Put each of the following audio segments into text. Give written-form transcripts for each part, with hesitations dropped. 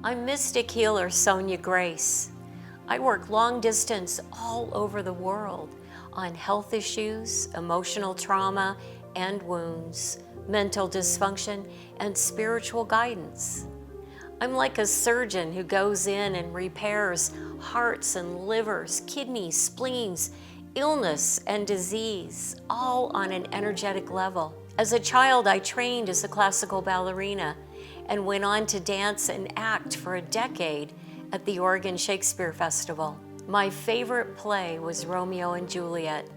I'm mystic healer Sonja Grace. I work long distance all over the world on health issues, emotional trauma and wounds, mental dysfunction, and spiritual guidance. I'm like a surgeon who goes in and repairs hearts and livers, kidneys, spleens, illness and disease, all on an energetic level. As a child, I trained as a classical ballerina and went on to dance and act for a decade at the Oregon Shakespeare Festival. My favorite play was Romeo and Juliet.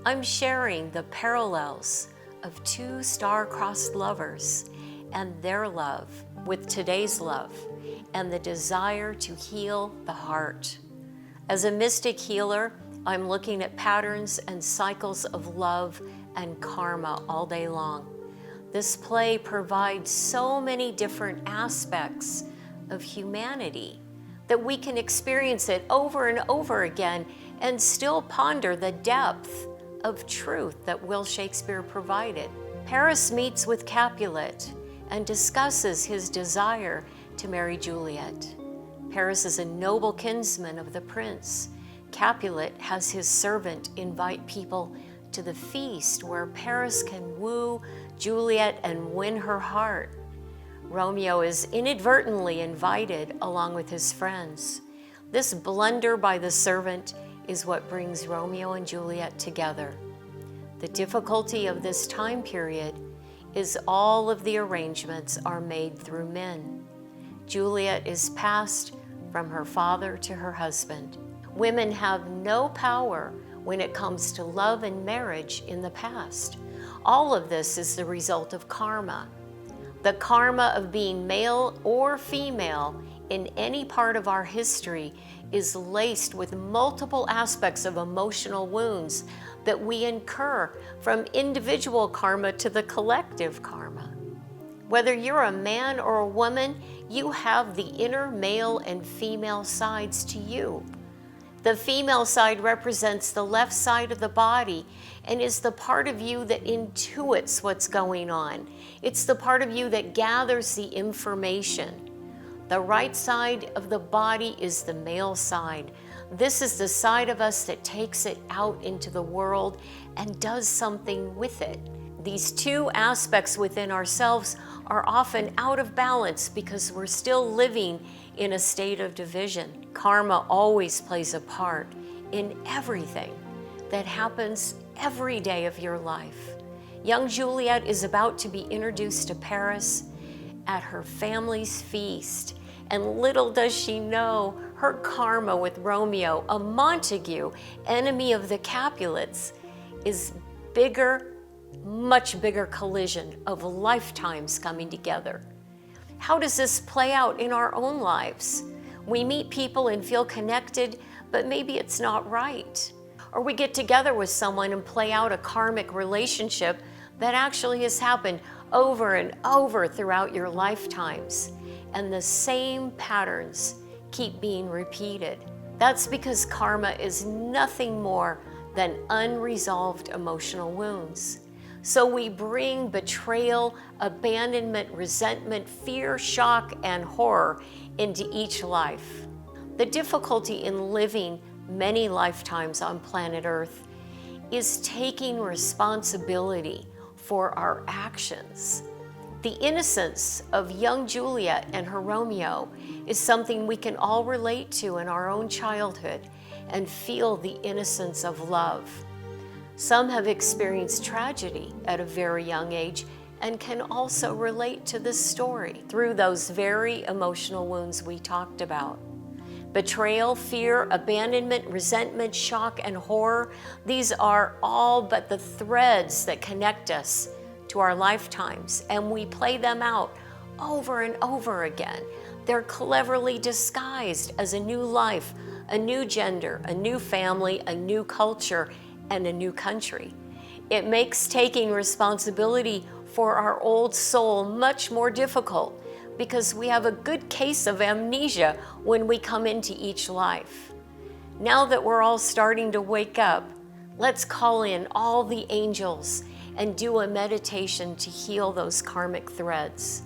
I'm sharing the parallels of two star-crossed lovers and their love with today's love and the desire to heal the heart. As a mystic healer, I'm looking at patterns and cycles of love and karma all day long. This play provides so many different aspects of humanity that we can experience it over and over again and still ponder the depth of truth that Will Shakespeare provided. Paris meets with Capulet and discusses his desire to marry Juliet. Paris is a noble kinsman of the prince. Capulet has his servant invite people to the feast where Paris can woo Juliet and win her heart. Romeo is inadvertently invited along with his friends. This blunder by the servant is what brings Romeo and Juliet together. The difficulty of this time period is all of the arrangements are made through men. Juliet is passed from her father to her husband. Women have no power when it comes to love and marriage in the past. All of this is the result of karma. The karma of being male or female in any part of our history is laced with multiple aspects of emotional wounds that we incur, from individual karma to the collective karma. Whether you're a man or a woman, you have the inner male and female sides to you. The female side represents the left side of the body and is the part of you that intuits what's going on. It's the part of you that gathers the information. The right side of the body is the male side. This is the side of us that takes it out into the world and does something with it. These two aspects within ourselves are often out of balance because we're still living in a state of division. Karma always plays a part in everything that happens every day of your life. Young Juliet is about to be introduced to Paris at her family's feast, and little does she know her karma with Romeo, a Montague, enemy of the Capulets, is bigger, much bigger collision of lifetimes coming together. How does this play out in our own lives? We meet people and feel connected, but maybe it's not right. Or we get together with someone and play out a karmic relationship that actually has happened over and over throughout your lifetimes. And the same patterns keep being repeated. That's because karma is nothing more than unresolved emotional wounds. So we bring betrayal, abandonment, resentment, fear, shock, and horror into each life. The difficulty in living many lifetimes on planet Earth is taking responsibility for our actions. The innocence of young Juliet and her Romeo is something we can all relate to in our own childhood and feel the innocence of love. Some have experienced tragedy at a very young age and can also relate to this story through those very emotional wounds we talked about. Betrayal, fear, abandonment, resentment, shock, and horror, these are all but the threads that connect us to our lifetimes, and we play them out over and over again. They're cleverly disguised as a new life, a new gender, a new family, a new culture, and a new country. It makes taking responsibility for our old soul much more difficult because we have a good case of amnesia when we come into each life. Now that we're all starting to wake up, let's call in all the angels and do a meditation to heal those karmic threads.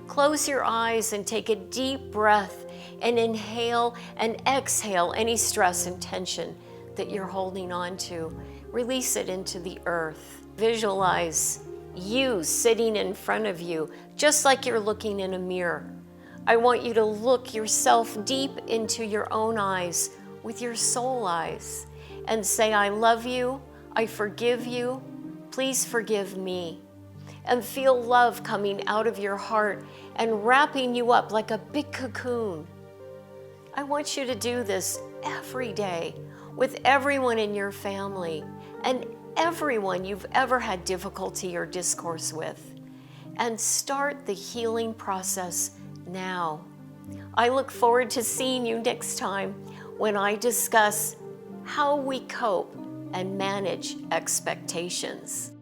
Close your eyes and take a deep breath and inhale and exhale any stress and tension that you're holding on to. Release it into the earth. Visualize you sitting in front of you, just like you're looking in a mirror. I want you to look yourself deep into your own eyes with your soul eyes and say, I love you, I forgive you, please forgive me. And feel love coming out of your heart and wrapping you up like a big cocoon. I want you to do this every day with everyone in your family and everyone you've ever had difficulty or discourse with. And start the healing process now. I look forward to seeing you next time when I discuss how we cope and manage expectations.